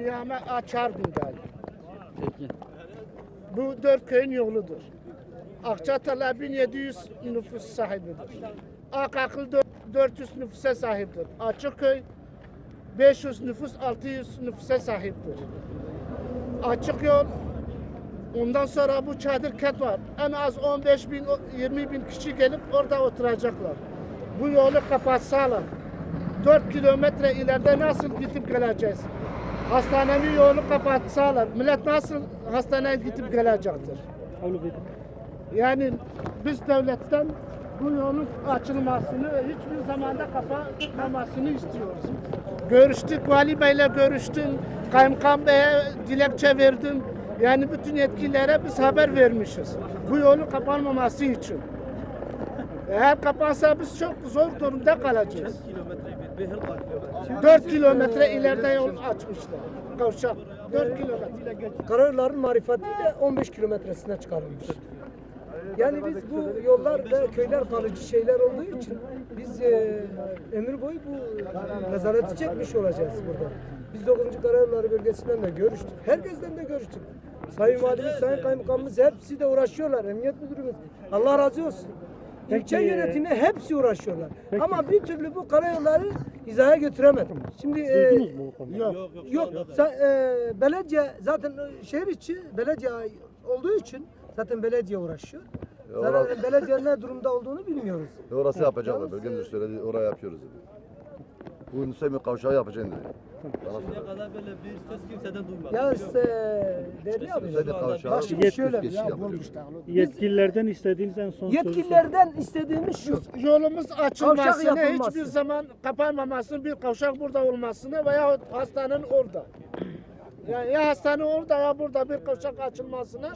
kıyamet açar günden. Peki. Bu 4 köyün yoludur. Akçatala 1700 nüfus sahibidir. Akakıl 400 nüfusa sahiptir. Açıkköy 500 nüfus 600 nüfusa sahiptir. Açık yol, ondan sonra bu çadır kent var. En az 15 bin 20 bin kişi gelip orada oturacaklar. Bu yolu kapatsalar 4 kilometre ileride nasıl gidip geleceğiz? Hastanenin yolu kapatsalar millet nasıl hastaneye gidip gelecektir? Yani biz devletten bu yolun açılmasını hiçbir zamanda kapatmamasını istiyoruz. Görüştük, Vali Bey'le görüştüm, Kaymakam Bey'e dilekçe verdim. Yani bütün yetkililere biz haber vermişiz. Bu yolun kapanmaması için. Eğer kapansa biz çok zor durumda kalacağız. 4 kilometre ileride yol açmışlar. Kavşak. 4 kilometre. Karayolların marifetiyle 15 kilometresine çıkarılmış. Yani biz bu yollar ve köyler kalıcı şeyler olduğu için biz ömür boyu bu nezareti çekmiş olacağız burada. Biz 9. Karayolları bölgesinden de görüştük. Herkesten de görüştük. Sayın Valimiz, Sayın Kaymakamımız hepsi de uğraşıyorlar. Emniyet Müdürümüz. Allah razı olsun. İlçe yönetimi hepsi uğraşıyorlar. Ama bir türlü bu karayolları hizaya götüremedim. Şimdi yok. Belediye zaten şehir içi belediye olduğu için zaten belediye uğraşıyor. Zaten belediyenin ne durumda olduğunu bilmiyoruz. Orası yapacaklar. Bölge müdürü söyledi, oraya yapıyoruz dedi. Bu Nusaymi kavşağı yapacağım dedi. Şimdiye kadar böyle bir söz kimseden duymadım. Ya değerli abi. Nusaymi kavşağı Bak şimdi şöyle. geçiş yapıyor. Yetkililerden istediğiniz en son sözü Yetkililerden istediğimiz şu. Yolumuz Kavşak açılmasını, yapılması. hiçbir zaman kapanmamasını, bir kavşak burada olmasını veya hastanenin orada. Yani ya hastane orada ya burada bir kavşak açılmasını.